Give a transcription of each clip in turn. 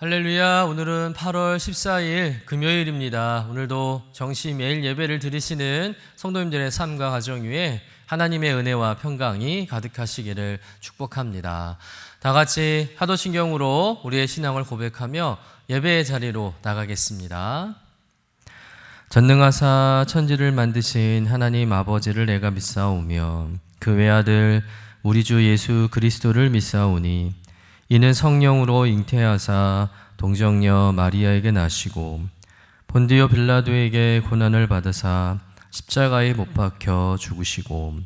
할렐루야. 오늘은 8월 14일 금요일입니다. 오늘도 정시 매일 예배를 드리시는 성도님들의 삶과 가정 위에 하나님의 은혜와 평강이 가득하시기를 축복합니다. 다 같이 하도신경으로 우리의 신앙을 고백하며 예배의 자리로 나가겠습니다. 전능하사 천지를 만드신 하나님 아버지를 내가 믿사오며 그 외아들 우리 주 예수 그리스도를 믿사오니 이는 성령으로 잉태하사 동정녀 마리아에게 나시고 본디오 빌라도에게 고난을 받으사 십자가에 못 박혀 죽으시고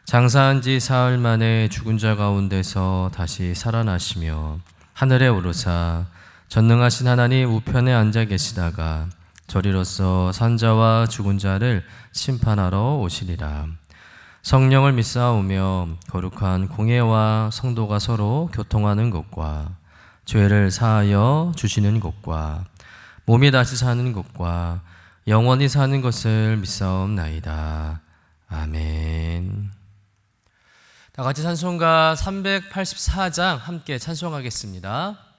장사한 지 사흘 만에 죽은 자 가운데서 다시 살아나시며 하늘에 오르사 전능하신 하나님 우편에 앉아 계시다가 저리로서 산자와 죽은 자를 심판하러 오시리라. 성령을 믿사오며 거룩한 공회와 성도가 서로 교통하는 것과 죄를 사하여 주시는 것과 몸이 다시 사는 것과 영원히 사는 것을 믿사옵나이다. 아멘. 다 같이 찬송가 384장 함께 찬송하겠습니다.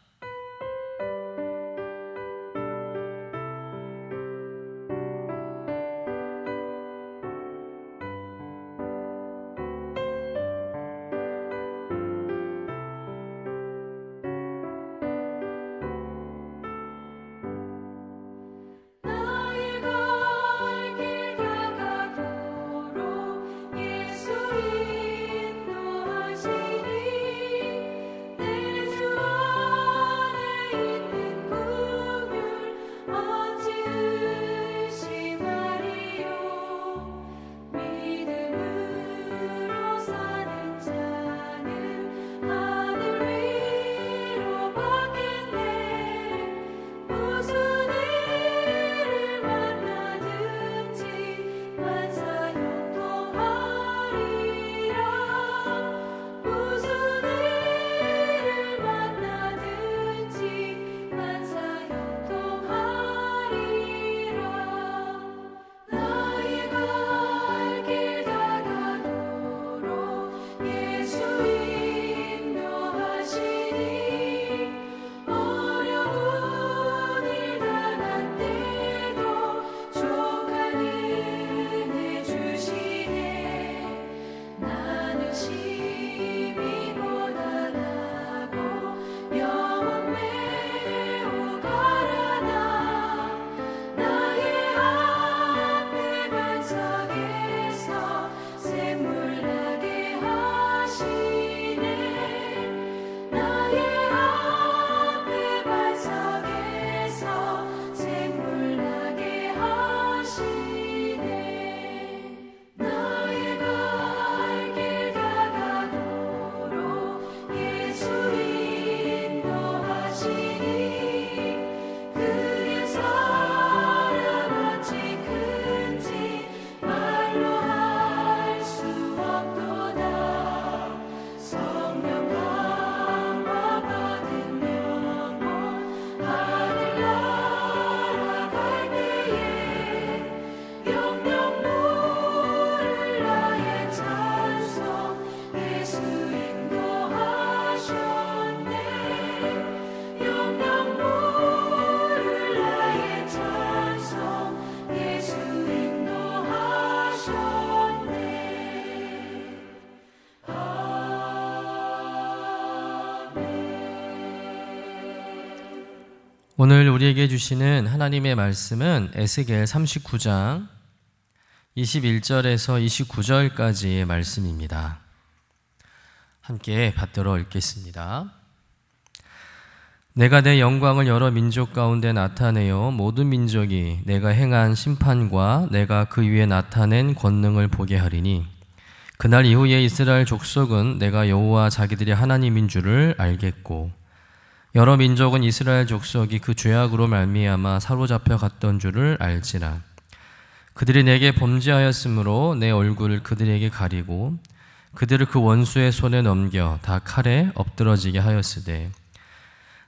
오늘 우리에게 주시는 하나님의 말씀은 에스겔 39장 21절에서 29절까지의 말씀입니다. 함께 받들어 읽겠습니다. 내가 내 영광을 여러 민족 가운데 나타내어 모든 민족이 내가 행한 심판과 내가 그 위에 나타낸 권능을 보게 하리니 그날 이후에 이스라엘 족속은 내가 여호와 자기들의 하나님인 줄을 알겠고 여러 민족은 이스라엘 족속이 그 죄악으로 말미암아 사로잡혀 갔던 줄을 알지라. 그들이 내게 범죄하였으므로 내 얼굴을 그들에게 가리고 그들을 그 원수의 손에 넘겨 다 칼에 엎드러지게 하였으되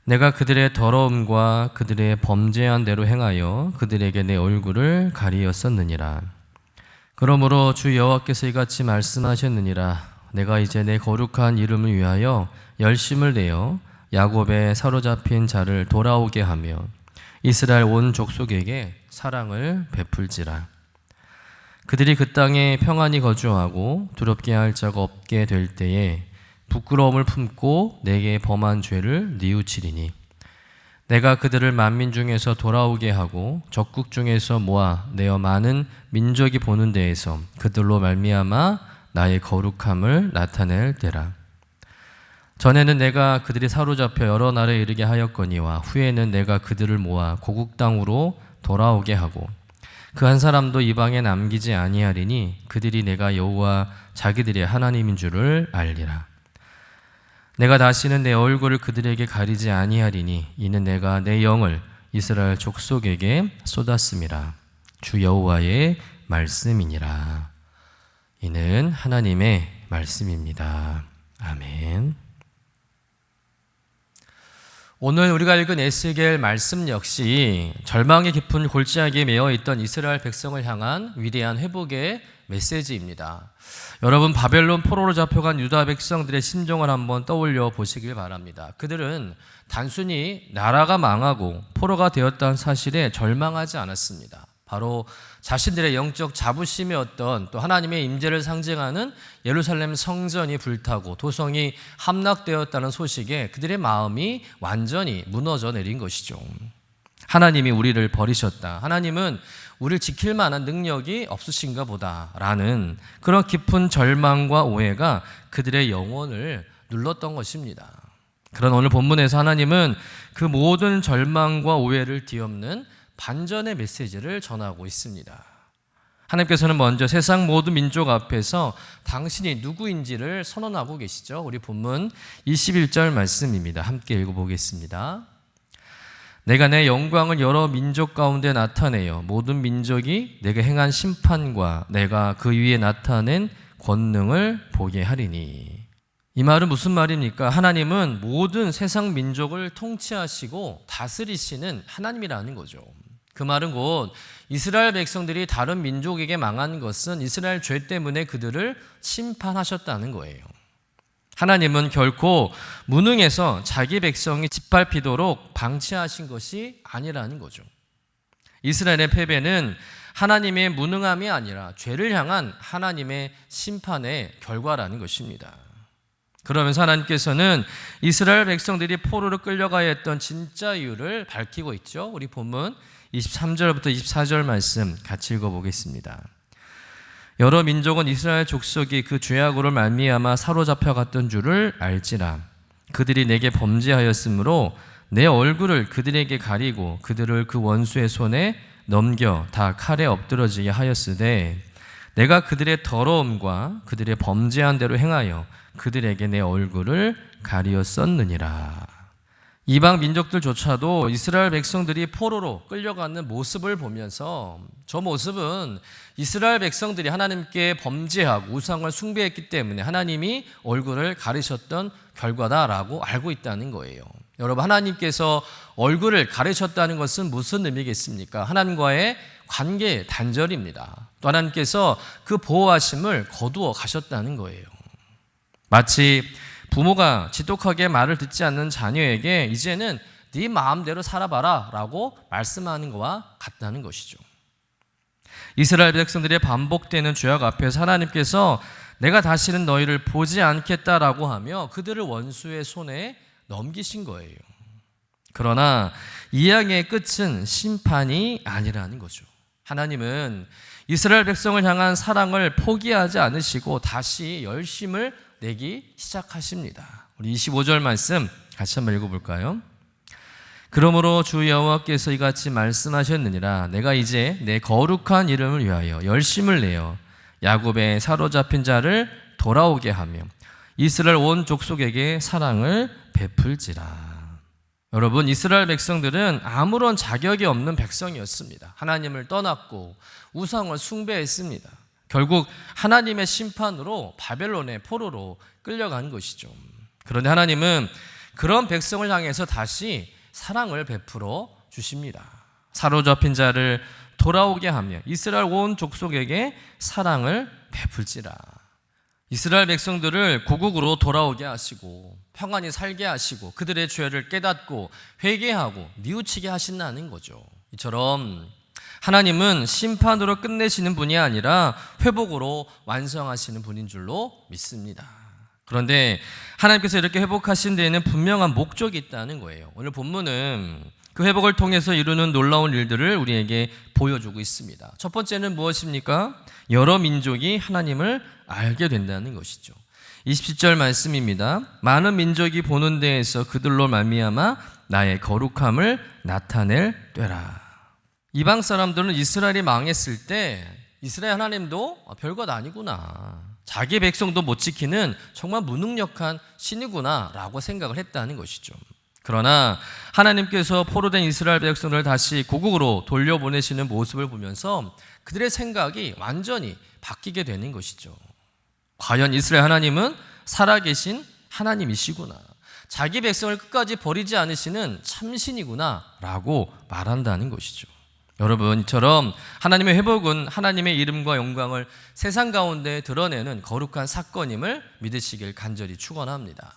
내가 그들의 더러움과 그들의 범죄한 대로 행하여 그들에게 내 얼굴을 가리었었느니라. 그러므로 주 여호와께서 이같이 말씀하셨느니라. 내가 이제 내 거룩한 이름을 위하여 열심을 내어 야곱의 사로잡힌 자를 돌아오게 하며 이스라엘 온 족속에게 사랑을 베풀지라. 그들이 그 땅에 평안히 거주하고 두렵게 할 자가 없게 될 때에 부끄러움을 품고 내게 범한 죄를 뉘우치리니 내가 그들을 만민 중에서 돌아오게 하고 적국 중에서 모아 내어 많은 민족이 보는 데에서 그들로 말미암아 나의 거룩함을 나타낼 때라. 전에는 내가 그들이 사로잡혀 여러 나라에 이르게 하였거니와 후에는 내가 그들을 모아 고국 땅으로 돌아오게 하고 그 한 사람도 이방에 남기지 아니하리니 그들이 내가 여호와 자기들의 하나님인 줄을 알리라. 내가 다시는 내 얼굴을 그들에게 가리지 아니하리니 이는 내가 내 영을 이스라엘 족속에게 쏟았음이라. 주 여호와의 말씀이니라. 이는 하나님의 말씀입니다. 아멘. 오늘 우리가 읽은 에스겔 말씀 역시 절망의 깊은 골짜기에 매여 있던 이스라엘 백성을 향한 위대한 회복의 메시지입니다. 여러분, 바벨론 포로로 잡혀간 유다 백성들의 심정을 한번 떠올려 보시길 바랍니다. 그들은 단순히 나라가 망하고 포로가 되었다는 사실에 절망하지 않았습니다. 바로 자신들의 영적 자부심이었던 또 하나님의 임재를 상징하는 예루살렘 성전이 불타고 도성이 함락되었다는 소식에 그들의 마음이 완전히 무너져 내린 것이죠. 하나님이 우리를 버리셨다. 하나님은 우리를 지킬 만한 능력이 없으신가 보다라는 그런 깊은 절망과 오해가 그들의 영혼을 눌렀던 것입니다. 그런 오늘 본문에서 하나님은 그 모든 절망과 오해를 뒤엎는 반전의 메시지를 전하고 있습니다. 하나님께서는 먼저 세상 모든 민족 앞에서 당신이 누구인지를 선언하고 계시죠. 우리 본문 21절 말씀입니다. 함께 읽어보겠습니다. 내가 내 영광을 여러 민족 가운데 나타내어 모든 민족이 내가 행한 심판과 내가 그 위에 나타낸 권능을 보게 하리니. 이 말은 무슨 말입니까? 하나님은 모든 세상 민족을 통치하시고 다스리시는 하나님이라는 거죠. 그 말은 곧 이스라엘 백성들이 다른 민족에게 망한 것은 이스라엘 죄 때문에 그들을 심판하셨다는 거예요. 하나님은 결코 무능해서 자기 백성이 짓밟히도록 방치하신 것이 아니라는 거죠. 이스라엘의 패배는 하나님의 무능함이 아니라 죄를 향한 하나님의 심판의 결과라는 것입니다. 그러면서 하나님께서는 이스라엘 백성들이 포로로 끌려가야 했던 진짜 이유를 밝히고 있죠. 우리 본문 23절부터 24절 말씀 같이 읽어보겠습니다. 여러 민족은 이스라엘 족속이 그 죄악으로 말미암아 사로잡혀 갔던 줄을 알지라. 그들이 내게 범죄하였으므로 내 얼굴을 그들에게 가리고 그들을 그 원수의 손에 넘겨 다 칼에 엎드러지게 하였으되 내가 그들의 더러움과 그들의 범죄한 대로 행하여 그들에게 내 얼굴을 가리었었느니라. 이방 민족들조차도 이스라엘 백성들이 포로로 끌려가는 모습을 보면서 저 모습은 이스라엘 백성들이 하나님께 범죄하고 우상을 숭배했기 때문에 하나님이 얼굴을 가리셨던 결과다라고 알고 있다는 거예요. 여러분, 하나님께서 얼굴을 가리셨다는 것은 무슨 의미겠습니까? 하나님과의 관계 단절입니다. 또 하나님께서 그 보호하심을 거두어 가셨다는 거예요. 마치 부모가 지독하게 말을 듣지 않는 자녀에게 이제는 네 마음대로 살아봐라 라고 말씀하는 것과 같다는 것이죠. 이스라엘 백성들의 반복되는 죄악 앞에서 하나님께서 내가 다시는 너희를 보지 않겠다라고 하며 그들을 원수의 손에 넘기신 거예요. 그러나 이야기의 끝은 심판이 아니라는 거죠. 하나님은 이스라엘 백성을 향한 사랑을 포기하지 않으시고 다시 열심을 내기 시작하십니다. 우리 25절 말씀 같이 한번 읽어볼까요? 그러므로 주 여호와께서 이같이 말씀하셨느니라. 내가 이제 내 거룩한 이름을 위하여 열심을 내어 야곱의 사로잡힌 자를 돌아오게 하며 이스라엘 온 족속에게 사랑을 베풀지라. 여러분, 이스라엘 백성들은 아무런 자격이 없는 백성이었습니다. 하나님을 떠났고 우상을 숭배했습니다. 결국 하나님의 심판으로 바벨론의 포로로 끌려간 것이죠. 그런데 하나님은 그런 백성을 향해서 다시 사랑을 베풀어 주십니다. 사로잡힌 자를 돌아오게 하며 이스라엘 온 족속에게 사랑을 베풀지라. 이스라엘 백성들을 고국으로 돌아오게 하시고 평안히 살게 하시고 그들의 죄를 깨닫고 회개하고 뉘우치게 하신다는 거죠. 이처럼 하나님은 심판으로 끝내시는 분이 아니라 회복으로 완성하시는 분인 줄로 믿습니다. 그런데 하나님께서 이렇게 회복하신 데에는 분명한 목적이 있다는 거예요. 오늘 본문은 그 회복을 통해서 이루는 놀라운 일들을 우리에게 보여주고 있습니다. 첫 번째는 무엇입니까? 여러 민족이 하나님을 알게 된다는 것이죠. 27절 말씀입니다. 많은 민족이 보는 데에서 그들로 말미암아 나의 거룩함을 나타낼 때라. 이방 사람들은 이스라엘이 망했을 때 이스라엘 하나님도 별것 아니구나, 자기 백성도 못 지키는 정말 무능력한 신이구나 라고 생각을 했다는 것이죠. 그러나 하나님께서 포로된 이스라엘 백성들을 다시 고국으로 돌려보내시는 모습을 보면서 그들의 생각이 완전히 바뀌게 되는 것이죠. 과연 이스라엘 하나님은 살아계신 하나님이시구나, 자기 백성을 끝까지 버리지 않으시는 참신이구나 라고 말한다는 것이죠. 여러분, 이처럼 하나님의 회복은 하나님의 이름과 영광을 세상 가운데 드러내는 거룩한 사건임을 믿으시길 간절히 축원합니다.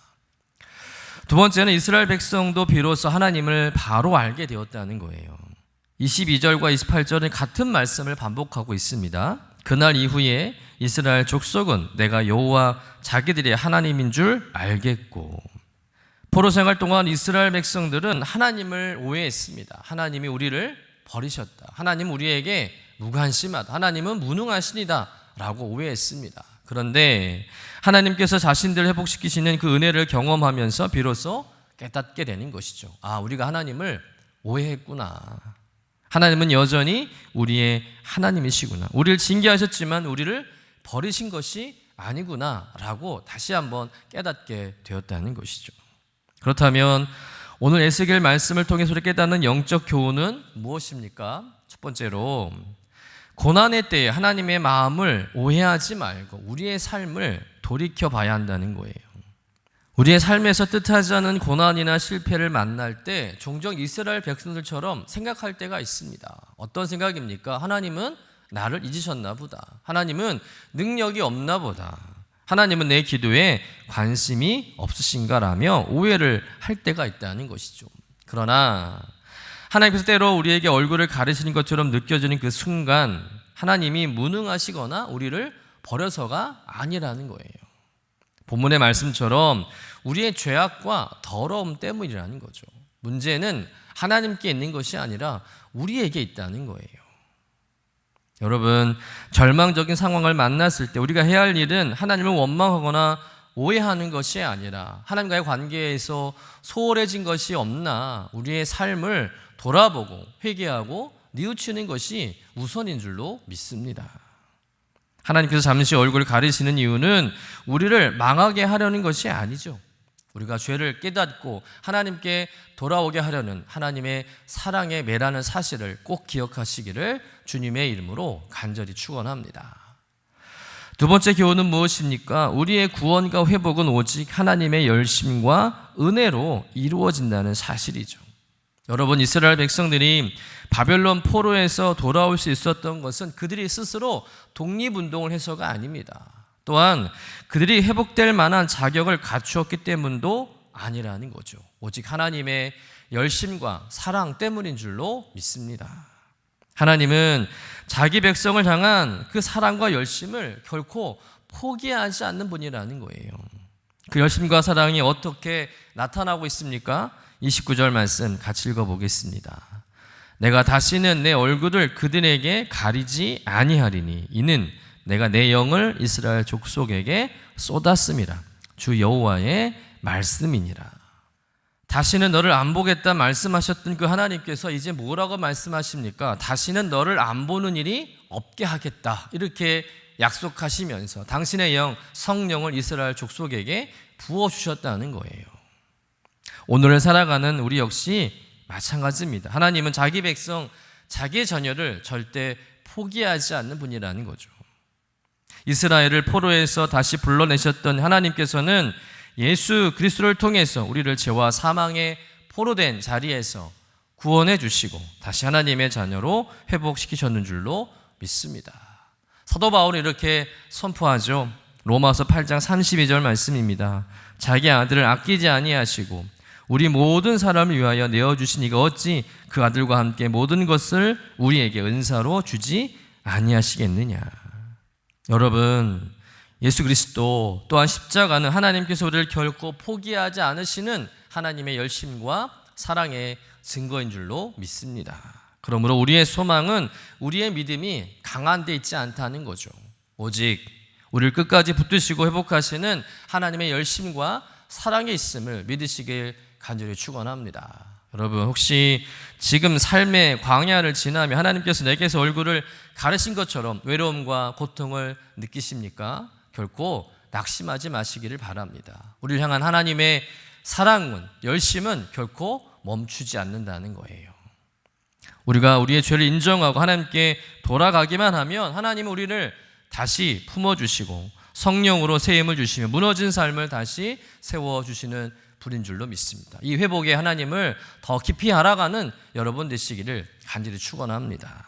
두 번째는 이스라엘 백성도 비로소 하나님을 바로 알게 되었다는 거예요. 22절과 28절은 같은 말씀을 반복하고 있습니다. 그날 이후에 이스라엘 족속은 내가 여호와 자기들의 하나님인 줄 알겠고. 포로 생활 동안 이스라엘 백성들은 하나님을 오해했습니다. 하나님이 우리를 버리셨다, 하나님 우리에게 무관심하다, 하나님은 무능하신이다 라고 오해했습니다. 그런데 하나님께서 자신들을 회복시키시는 그 은혜를 경험하면서 비로소 깨닫게 되는 것이죠. 아, 우리가 하나님을 오해했구나, 하나님은 여전히 우리의 하나님이시구나, 우리를 징계하셨지만 우리를 버리신 것이 아니구나 라고 다시 한번 깨닫게 되었다는 것이죠. 그렇다면 오늘 에스겔 말씀을 통해서 깨닫는 영적 교훈은 무엇입니까? 첫 번째로, 고난의 때에 하나님의 마음을 오해하지 말고 우리의 삶을 돌이켜 봐야 한다는 거예요. 우리의 삶에서 뜻하지 않은 고난이나 실패를 만날 때 종종 이스라엘 백성들처럼 생각할 때가 있습니다. 어떤 생각입니까? 하나님은 나를 잊으셨나 보다, 하나님은 능력이 없나 보다, 하나님은 내 기도에 관심이 없으신가라며 오해를 할 때가 있다는 것이죠. 그러나 하나님께서 때로 우리에게 얼굴을 가리시는 것처럼 느껴지는 그 순간 하나님이 무능하시거나 우리를 버려서가 아니라는 거예요. 본문의 말씀처럼 우리의 죄악과 더러움 때문이라는 거죠. 문제는 하나님께 있는 것이 아니라 우리에게 있다는 거예요. 여러분, 절망적인 상황을 만났을 때 우리가 해야 할 일은 하나님을 원망하거나 오해하는 것이 아니라 하나님과의 관계에서 소홀해진 것이 없나 우리의 삶을 돌아보고 회개하고 뉘우치는 것이 우선인 줄로 믿습니다. 하나님께서 잠시 얼굴을 가리시는 이유는 우리를 망하게 하려는 것이 아니죠. 우리가 죄를 깨닫고 하나님께 돌아오게 하려는 하나님의 사랑의 매라는 사실을 꼭 기억하시기를 주님의 이름으로 간절히 축원합니다. 두 번째 교훈은 무엇입니까? 우리의 구원과 회복은 오직 하나님의 열심과 은혜로 이루어진다는 사실이죠. 여러분, 이스라엘 백성들이 바벨론 포로에서 돌아올 수 있었던 것은 그들이 스스로 독립운동을 해서가 아닙니다. 또한 그들이 회복될 만한 자격을 갖추었기 때문도 아니라는 거죠. 오직 하나님의 열심과 사랑 때문인 줄로 믿습니다. 하나님은 자기 백성을 향한 그 사랑과 열심을 결코 포기하지 않는 분이라는 거예요. 그 열심과 사랑이 어떻게 나타나고 있습니까? 29절 말씀 같이 읽어보겠습니다. 내가 다시는 내 얼굴을 그들에게 가리지 아니하리니 이는 내가 내 영을 이스라엘 족속에게 쏟았음이라. 주 여호와의 말씀이니라. 다시는 너를 안 보겠다 말씀하셨던 그 하나님께서 이제 뭐라고 말씀하십니까? 다시는 너를 안 보는 일이 없게 하겠다, 이렇게 약속하시면서 당신의 영, 성령을 이스라엘 족속에게 부어주셨다는 거예요. 오늘을 살아가는 우리 역시 마찬가지입니다. 하나님은 자기 백성, 자기의 자녀를 절대 포기하지 않는 분이라는 거죠. 이스라엘을 포로에서 다시 불러내셨던 하나님께서는 예수 그리스도를 통해서 우리를 죄와 사망의 포로된 자리에서 구원해 주시고 다시 하나님의 자녀로 회복시키셨는 줄로 믿습니다. 사도 바울은 이렇게 선포하죠. 로마서 8장 32절 말씀입니다. 자기 아들을 아끼지 아니하시고 우리 모든 사람을 위하여 내어주시니가 어찌 그 아들과 함께 모든 것을 우리에게 은사로 주지 아니하시겠느냐. 여러분, 예수 그리스도 또한 십자가는 하나님께서 우리를 결코 포기하지 않으시는 하나님의 열심과 사랑의 증거인 줄로 믿습니다. 그러므로 우리의 소망은 우리의 믿음이 강한 데 있지 않다는 거죠. 오직 우리를 끝까지 붙드시고 회복하시는 하나님의 열심과 사랑에 있음을 믿으시길 간절히 축원합니다. 여러분, 혹시 지금 삶의 광야를 지나며 하나님께서 내게서 얼굴을 가르신 것처럼 외로움과 고통을 느끼십니까? 결코 낙심하지 마시기를 바랍니다. 우리를 향한 하나님의 사랑은, 열심은 결코 멈추지 않는다는 거예요. 우리가 우리의 죄를 인정하고 하나님께 돌아가기만 하면 하나님은 우리를 다시 품어주시고 성령으로 새 힘을 주시며 무너진 삶을 다시 세워주시는 분인 줄로 믿습니다. 이 회복의 하나님을 더 깊이 알아가는 여러분 되시기를 간절히 축원합니다.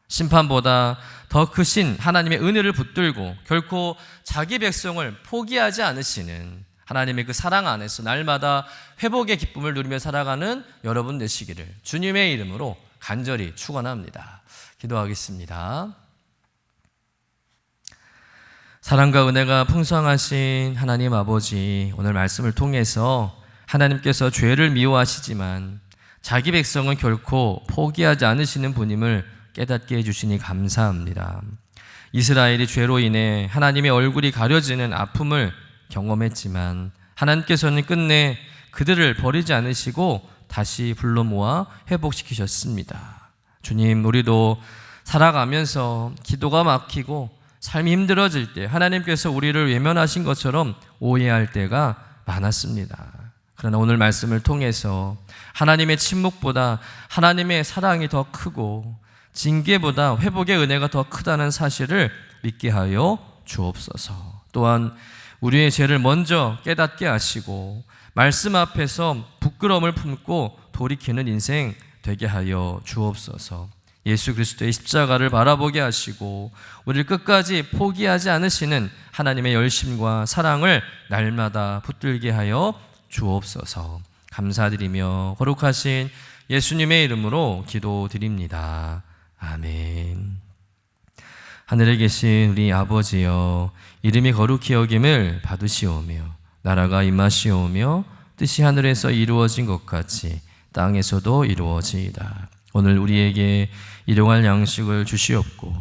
심판보다 더 크신 하나님의 은혜를 붙들고 결코 자기 백성을 포기하지 않으시는 하나님의 그 사랑 안에서 날마다 회복의 기쁨을 누리며 살아가는 여러분 되시기를 주님의 이름으로 간절히 축원합니다. 기도하겠습니다. 사랑과 은혜가 풍성하신 하나님 아버지, 오늘 말씀을 통해서 하나님께서 죄를 미워하시지만 자기 백성은 결코 포기하지 않으시는 분임을 깨닫게 해주시니 감사합니다. 이스라엘이 죄로 인해 하나님의 얼굴이 가려지는 아픔을 경험했지만 하나님께서는 끝내 그들을 버리지 않으시고 다시 불러 모아 회복시키셨습니다. 주님, 우리도 살아가면서 기도가 막히고 삶이 힘들어질 때 하나님께서 우리를 외면하신 것처럼 오해할 때가 많았습니다. 그러나 오늘 말씀을 통해서 하나님의 침묵보다 하나님의 사랑이 더 크고 징계보다 회복의 은혜가 더 크다는 사실을 믿게 하여 주옵소서. 또한 우리의 죄를 먼저 깨닫게 하시고 말씀 앞에서 부끄러움을 품고 돌이키는 인생 되게 하여 주옵소서. 예수 그리스도의 십자가를 바라보게 하시고 우리를 끝까지 포기하지 않으시는 하나님의 열심과 사랑을 날마다 붙들게 하여 주옵소서. 감사드리며 거룩하신 예수님의 이름으로 기도드립니다. 아멘. 하늘에 계신 우리 아버지여, 이름이 거룩히 여김을 받으시오며 나라가 임하시오며 뜻이 하늘에서 이루어진 것 같이 땅에서도 이루어지이다. 오늘 우리에게 일용할 양식을 주시옵고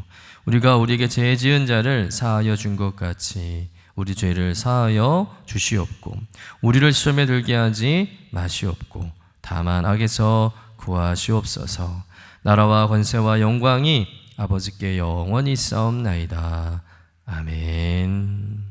우리가 우리에게 죄 지은 자를 사하여 준 것 같이 우리 죄를 사하여 주시옵고 우리를 시험에 들게 하지 마시옵고 다만 악에서 구하시옵소서. 나라와 권세와 영광이 아버지께 영원히 있사옵나이다. 아멘.